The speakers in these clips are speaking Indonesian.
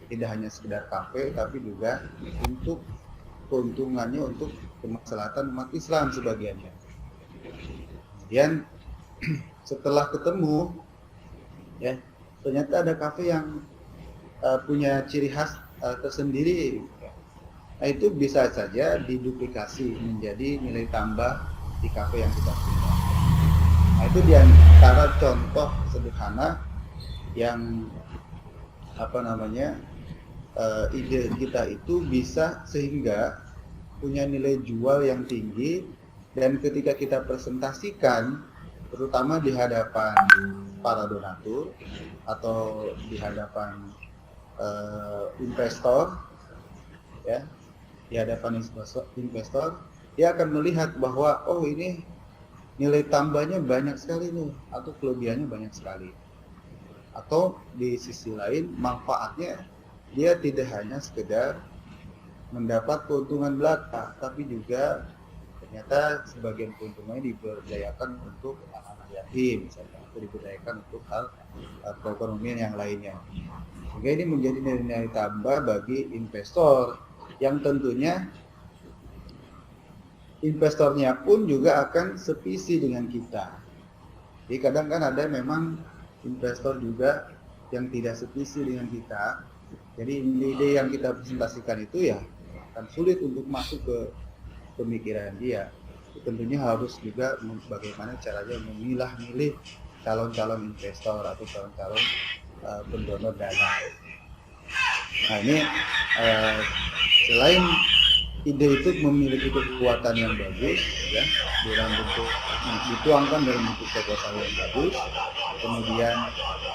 tidak hanya sekedar kafe, tapi juga untuk keuntungannya untuk kemaslahatan umat Islam sebagiannya. Kemudian setelah ketemu, ya ternyata ada kafe yang punya ciri khas tersendiri. Nah, itu bisa saja diduplikasi menjadi nilai tambah di kafe yang kita punya. Nah, itu di antara contoh sederhana yang ide kita itu bisa sehingga punya nilai jual yang tinggi, dan ketika kita presentasikan terutama di hadapan para donatur atau di hadapan investor, ya, di hadapan investor, dia akan melihat bahwa oh ini nilai tambahnya banyak sekali nih, atau kelebihannya banyak sekali. Atau di sisi lain manfaatnya dia tidak hanya sekedar mendapat keuntungan belaka, tapi juga ternyata sebagian keuntungannya diberdayakan untuk anak-anak yatim misalnya, atau diberdayakan untuk hal perekonomian yang lainnya. Sehingga ini menjadi nilai tambah bagi investor yang tentunya investornya pun juga akan sevisi dengan kita. Jadi kadang kan ada memang investor juga yang tidak sevisi dengan kita. Jadi ide yang kita presentasikan itu ya akan sulit untuk masuk ke pemikiran dia. Tentunya harus juga bagaimana caranya memilah-milih calon-calon investor atau calon-calon pendonor dana. Nah ini selain ide itu memiliki kekuatan yang bagus, ya, dalam bentuk dituangkan dalam bentuk proposal yang bagus, kemudian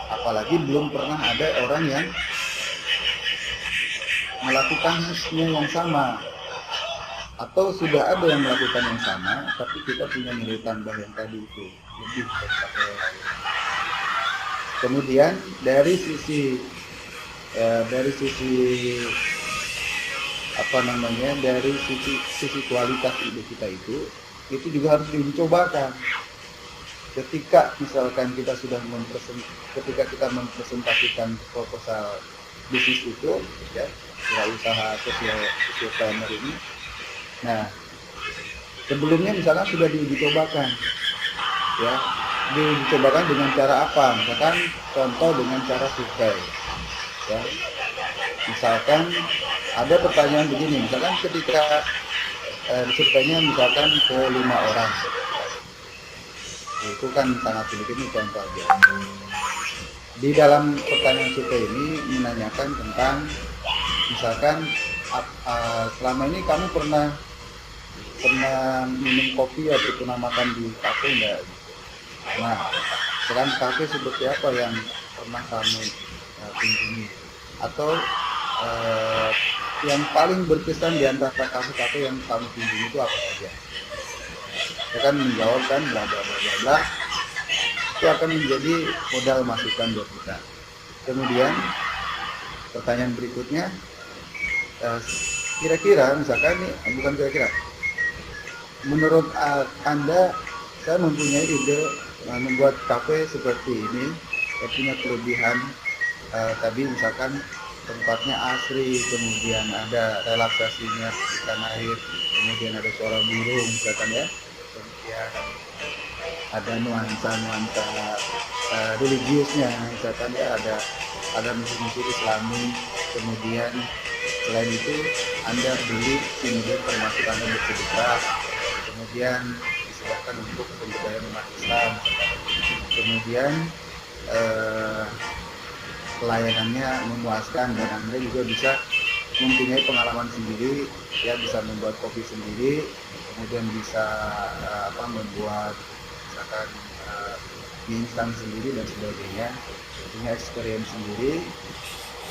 apalagi belum pernah ada orang yang melakukannya yang sama, atau sudah ada yang melakukan yang sama, tapi kita punya nilai tambah yang tadi itu lebih daripada yang lain. Kemudian dari sisi kualitas ide kita itu juga harus dicobakan. Ketika misalkan kita sudah ketika kita mempresentasikan proposal bisnis itu, ya, usaha social planner ini, nah sebelumnya misalkan sudah dicobakan, ya, dicobakan dengan cara apa? Misalkan contoh dengan cara survei, ya. Misalkan ada pertanyaan begini, misalkan ketika surveinya misalkan ke 5 orang, itu kan sangat sulit, ini contoh aja. Di dalam pertanyaan survei ini menanyakan tentang misalkan selama ini kamu pernah minum kopi atau pernah makan di kafe enggak? Nah, sekarang kafe seperti apa yang pernah kamu kunjungi, atau yang paling berkesan di antara kafe-kafe yang kamu kunjungi itu apa saja? Saya kan menjawab kan bla bla bla bla bla, itu akan menjadi modal masukan buat kita. Kemudian pertanyaan berikutnya, kira-kira misalkan nih, bukan kira-kira, menurut Anda saya mempunyai ide membuat kafe seperti ini, saya punya kelebihan tadi misalkan tempatnya asri, kemudian ada relaksasinya ikan air, kemudian ada suara burung misalkan, ya, kemudian ada nuansa religiusnya misalkan, ya, ada musik Islami, kemudian selain itu Anda beli kemudian termasuk Anda bersedekah, kemudian disediakan untuk pemberdayaan umat Islam, kemudian pelayanannya memuaskan, dan Anda juga bisa mempunyai pengalaman sendiri, ya, bisa membuat kopi sendiri, kemudian bisa membuat misalkan mie instan sendiri dan sebagainya, punya experience sendiri,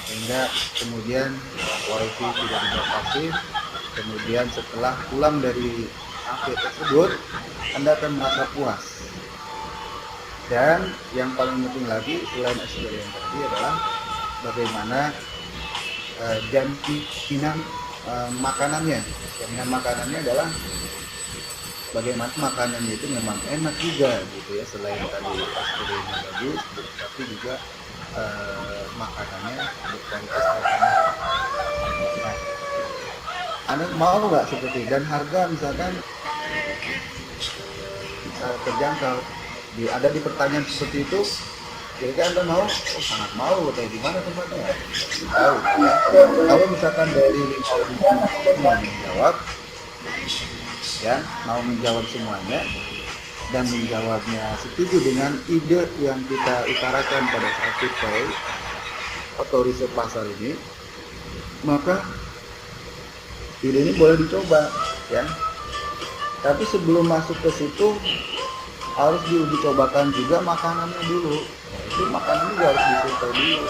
sehingga kemudian wifi tidak dibatasi. Kemudian setelah pulang dari kafe tersebut Anda akan merasa puas. Dan yang paling penting lagi selain experience tadi adalah bagaimana jaminan makanannya. Jaminan makanannya adalah bagaimana makanannya itu memang enak juga gitu, ya, selain tadi experience bagus, tapi juga makanannya berkualitas atau enggak. Nah, Anda mau nggak seperti dan harga misalkan terjangkau ada di pertanyaan seperti itu, kira-kira Anda mau? Oh, sangat mau. Kayak gimana tempatnya? Tahu ya. Kalau misalkan dari 5.000 mau menjawab, ya mau menjawab semuanya dan menjawabnya setuju dengan ide yang kita utarakan pada saat survei atau riset pasar ini, maka ide ini boleh dicoba, ya. Tapi sebelum masuk ke situ harus diuji cobakan juga makanannya dulu. Itu makanan juga harus disurvei dulu,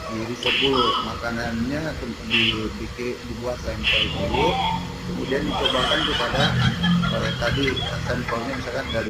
di riset dulu makanannya, dibuat sampel dulu, kemudian dicobakan kepada tadi sampelnya misalkan dari